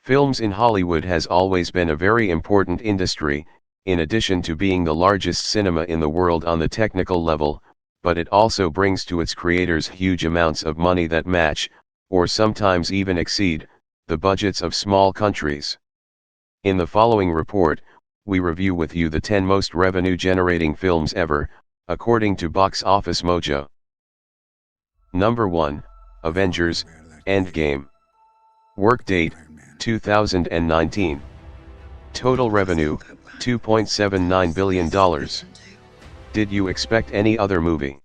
Films in Hollywood has always been a very important industry, in addition to being the largest cinema in the world on the technical level, but it also brings to its creators huge amounts of money that match, or sometimes even exceed, the budgets of small countries. In the following report, we review with you the 10 most revenue-generating films ever, according to Box Office Mojo. Number 1, Avengers Endgame. Work date, 2019. Total revenue, $2.79 billion. Did you expect any other movie?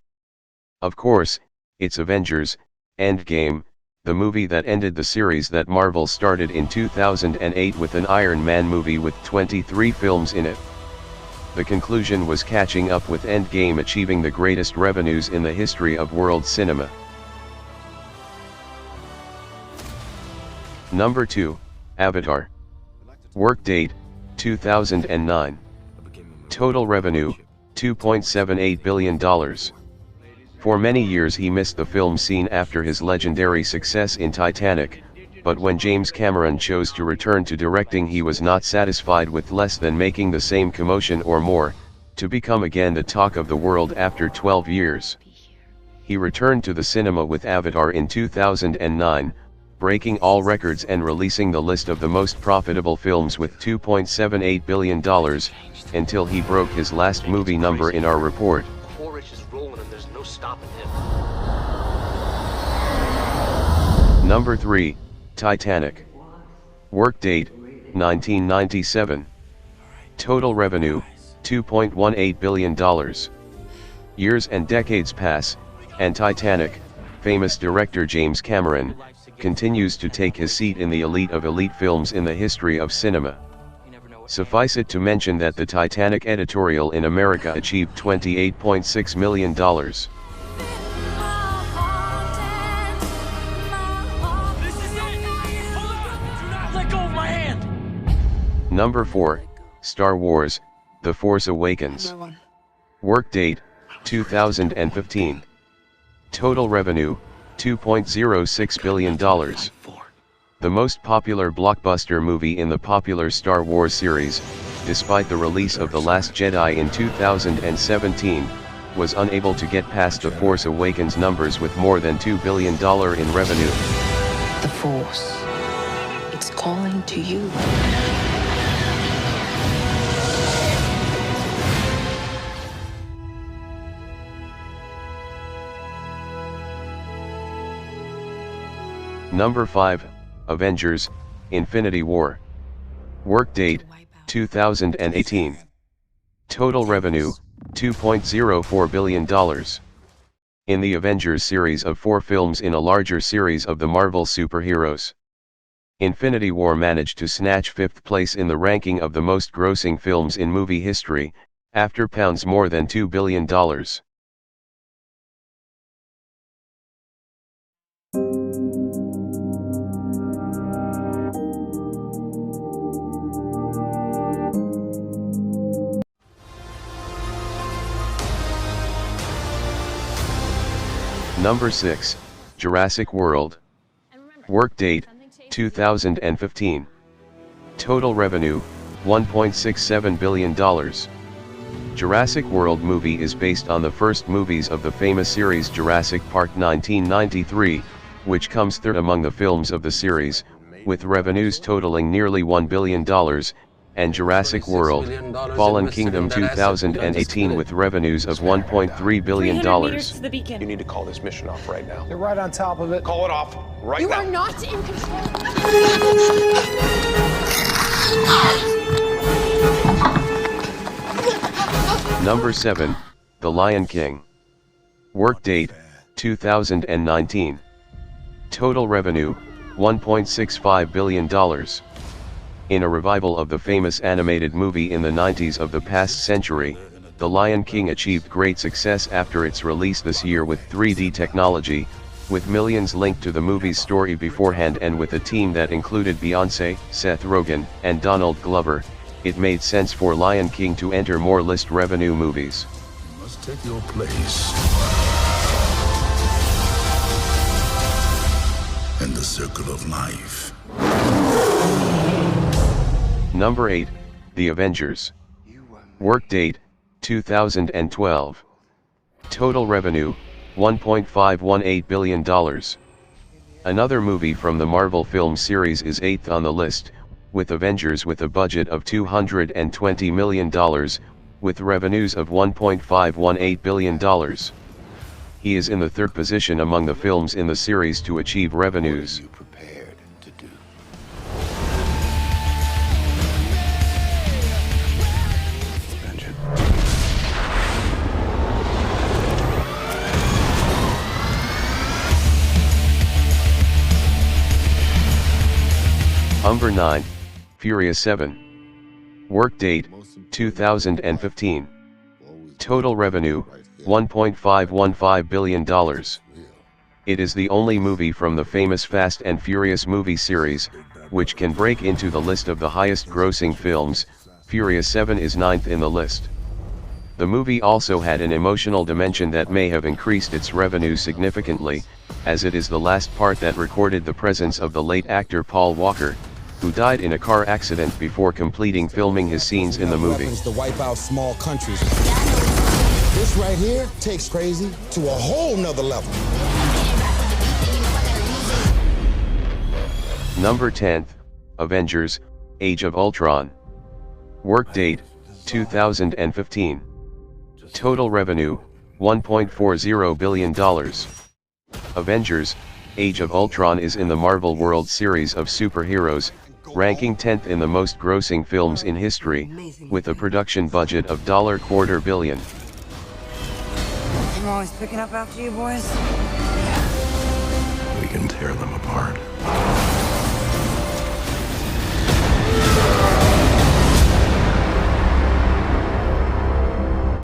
Of course, it's Avengers Endgame, the movie that ended the series that Marvel started in 2008 with an Iron Man movie with 23 films in it. The conclusion was catching up with Endgame achieving the greatest revenues in the history of world cinema. Number 2, Avatar. Work date, 2009. Total revenue, $2.78 billion. For many years he missed the film scene after his legendary success in Titanic, but when James Cameron chose to return to directing he was not satisfied with less than making the same commotion or more, to become again the talk of the world after 12 years. He returned to the cinema with Avatar in 2009, breaking all records and releasing the list of the most profitable films with $2.78 billion, until he broke his last movie number in our report. Number 3, Titanic. Work date, 1997. Total revenue, $2.18 billion. Years and decades pass, and Titanic, famous director James Cameron, continues to take his seat in the elite of elite films in the history of cinema. Suffice it to mention that the Titanic editorial in America achieved $28.6 million. Number 4, Star Wars, The Force Awakens. Work date, 2015. Total revenue, $2.06 billion. The most popular blockbuster movie in the popular Star Wars series, despite the release of The Last Jedi in 2017, was unable to get past The Force Awakens numbers with more than $2 billion in revenue. The Force, it's calling to you. Number 5, Avengers Infinity War. Work date, 2018. Total revenue, $2.04 billion. In the Avengers series of 4 films in a larger series of the Marvel superheroes, Infinity War managed to snatch 5th place in the ranking of the most grossing films in movie history, after more than $2 billion. Number 6, Jurassic World. Work date, 2015. Total revenue, $1.67 billion. Jurassic World movie is based on the first movies of the famous series Jurassic Park 1993, which comes third among the films of the series, with revenues totaling nearly $1 billion, and Jurassic World, Fallen Kingdom 2018 with revenues of $1.3 billion. You need to call this mission off right now. You're right on top of it. Call it off right now. You are not in control. Number 7, The Lion King. Work date, 2019. Total revenue, $1.65 billion. In a revival of the famous animated movie in the 90s of the past century, The Lion King achieved great success after its release this year with 3D technology, with millions linked to the movie's story beforehand, and with a team that included Beyoncé, Seth Rogen, and Donald Glover. It made sense for Lion King to enter more list revenue movies. You must take your place in the circle of life. Number 8, The Avengers. Work date, 2012. Total revenue, $1.518 billion. Another movie from the Marvel film series is 8th on the list, with Avengers with a budget of $220 million, with revenues of $1.518 billion. He is in the third position among the films in the series to achieve revenues. Number 9, Furious 7. Work date, 2015. Total revenue, $1.515 billion. It is the only movie from the famous Fast and Furious movie series, which can break into the list of the highest grossing films. Furious 7 is 9th in the list. The movie also had an emotional dimension that may have increased its revenue significantly, as it is the last part that recorded the presence of the late actor Paul Walker, who died in a car accident before completing filming his scenes in the movie. To wipe out small countries. This right here takes crazy to a whole nother level. Number 10th, Avengers, Age of Ultron. Work date, 2015. Total revenue, $1.40 billion. Avengers, Age of Ultron is in the Marvel World Series of superheroes, ranking 10th in the most grossing films in history, with a production budget of $250 million. I'm always picking up after you boys. We can tear them apart.